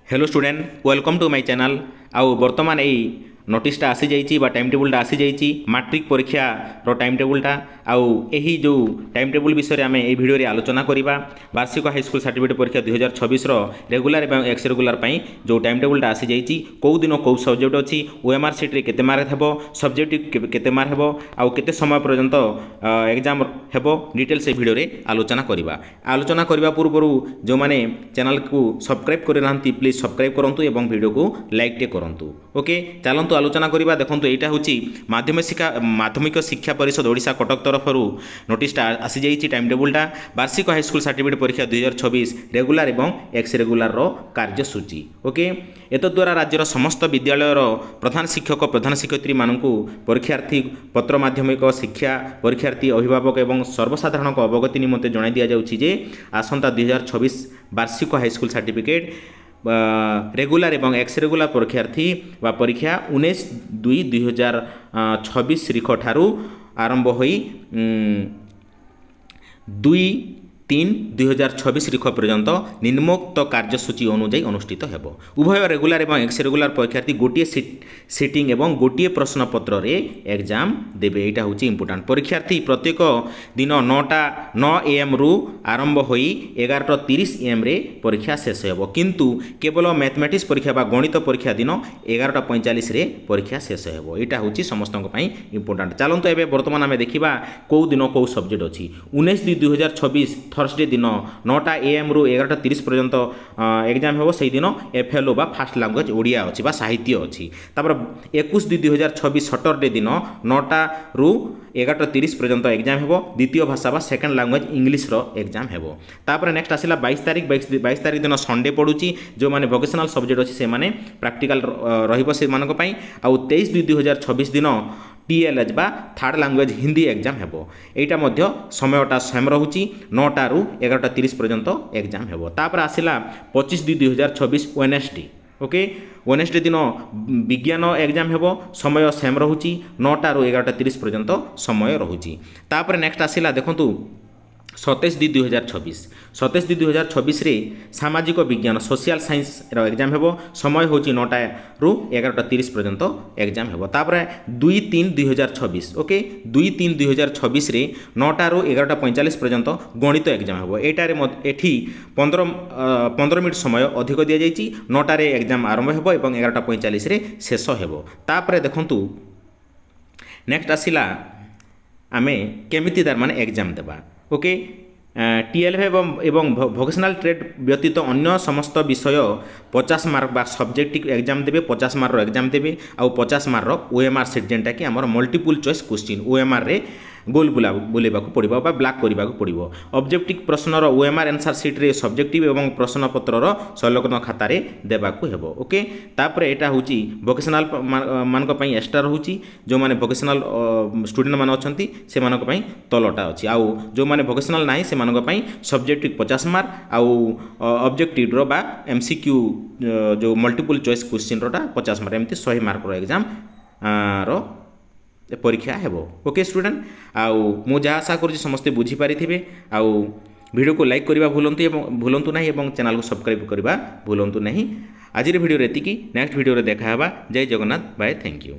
Hello student welcome to my channel आउ बर्तमान यही नोटिसटा आसी जाइए टाइम टेबुलटा आसी जाइए मैट्रिक परीक्षार टाइम टेबुलटा आउ यही जो टाइम टेबुल विषय आम ये भिडियो आलोचना करवा वार्षिक हाईस्कल सर्टिफिकेट परीक्षा 2026 रेगुलर और एक्स रेगुलर जो टाइम टेबुलटा आसी जाइए कौ दिन कौ सब्जेक्ट अच्छी ओएमआर सीट्रे केते मार्क हेबो सब्जेक्ट केते मार्क हेबो आउ केते समय पर्यंत एग्जाम हेबो डिटेल से भिडियो आलोचना करवा पूर्व जो मैंने चैनल को सब्सक्राइब करना प्लीज सब्सक्राइब करूँ और भिडियो को लाइक टे करूँ। ओके चलतु आलोचना करवा देखो यहाँ हूँ माध्यमिक शिक्षा परिषद ओडिशा कटक तरफ नोटिसटा आसी जाइए टाइम टेबुलटा वार्षिक हाईस्कल सर्टिफिकेट परीक्षा 2026 रेगुलर और एक्स रेगुलर कार्यसूची। ओके एतद्वारा राज्यर समस्त विद्यालय प्रधान शिक्षक प्रधान शिक्षयित्री मानू परीक्षार्थी पत्र माध्यमिक शिक्षा परीक्षार्थी अभिभावक और सर्वसाधारण अवगति निमंते जणाई दि जाउछि आसंता 2026 वार्षिक हाईस्कल सर्टिफिकेट रेगुलर और एक्स रेगुलर परीक्षार्थी व परीक्षा 19/2/2026 तारीख ठारू आरंभ होई 2/3/2026 तारीख पर्यंत निम्नोक्त कार्यसूची अनुଯାयी अनुष्ठित हेबो। उभय रेगुलर और एक्स रेगुलर परीक्षार्थी गोटे सिटिंग और गोटे प्रश्नपत्र रे एग्जाम देबे। एटा होची इंपोर्टेंट परीक्षार्थी प्रत्येक दिन 9 AM रु आरंभ होई 11:30 AM रे परीक्षा शेष हेबो किंतु केवल मैथमेटिक्स परीक्षा बा गणित परीक्षा दिन 11:45 रे परीक्षा शेष हेबो। एटा होची समस्तक पई इंपोर्टेंट। चलंतु एबे वर्तमान आमे देखिबा को दिन को सब्जेक्ट अछि 19/2/2026 थर्सडे दिन 9 AM रु 11:30 पर्यंत एग्जाम हेबो। से दिन FLO बा फास्ट लैंग्वेज ओडिया अछि बा साहित्य अछि। तापर 21/2/2026 सैटरडे दिन 9 रु 11:30 पर्यंत एग्जाम हेबो। द्वितीय भाषा बा सेकेंड लैंग्वेज इंग्लिश रो एग्जाम हेबो। तापर नेक्स्ट आसिला 22 तारिख दिन संडे पड़ुची जो माने वोकेशनल सब्जेक्ट अछि से माने प्रैक्टिकल रहिबो से मानक पई आ 23/2/2026 दिन TLH बा थर्ड लैंग्वेज हिंदी एग्जाम हेबो। एटा मध्य समयटा सेम रहुची 9 रु 11:30 पर्यंत एग्जाम हेबो। तापर आसिला 25/2/2026 वेडनेसडे। ओके वेडनेसडे दिन विज्ञान एग्जाम हेबो समय सेम रहुची 9 रु 11:30 पर्यंत समय रहुची। तापर नेक्स्ट आसिला देखंतु 27/2/2026 रे सामाजिक विज्ञान सोशल साइंस रो एग्जाम हेबो समय होची 9 रु 11:30 पर्यंत एग्जाम हेबो। तापर 2/3/2026 ओके 2/3/2026 रे 9 रु 11:45 पर्यंत गणित एग्जाम हेबो। एटारे एठी 15 मिनिट समय अधिक दिया जायछि 9 रे एग्जाम आरंभ हेबो एवं 11:45 रे शेष हेबो। तापर देखंतु नेक्स्ट आसिला आमे केमिति तार माने एग्जाम देबा। ओके TLF एवं वोकेशनल ट्रेड व्यतीत अन्य समस्त विषय 50 मार्क बा सब्जेक्टिव एग्जाम देबे 50 मार्क रो एग्जाम देबे आ 50 मार्क रो OMR सेट जेंटा कि हमर मल्टीपल चॉइस क्वेश्चन OMR रे गोल बुलेबा को पड़िबो बा ब्लैक करबा को पड़िबो। ऑब्जेक्टिव प्रश्न रो OMR आंसर शीट रे सब्जेक्टिव एवं प्रश्न पत्र रो संलग्न खाता रे देबा को हेबो। ओके तापर एटा होची वोकेशनल मानक पई एक्स्ट्रा रहूची जो माने वोकेशनल स्टूडेंट मान अछंती से मानक पई तलटा अछि आ जो माने वोकेशनल नाही से मानक पई सब्जेक्टिव 50 मार्क आ ऑब्जेक्टिव रो बा MCQ जो मल्टीपल चॉइस क्वेश्चन रोटा 50 मार्क एमती 100 मार्क रो एग्जाम रो परीक्षा हेबो। ओके स्टूडेंट आउ मु जहाँ आशा करुँच समस्ते बुझी पारिथिबे आउ वीडियो को लाइक करबा भूलंतु नहीं और चैनल को सब्सक्राइब करबा भूलंतु नहीं। आज वीडियो एतिकी नेक्स्ट वीडियो रे देखा हेबा। जय जगन्नाथ बाय थैंक यू।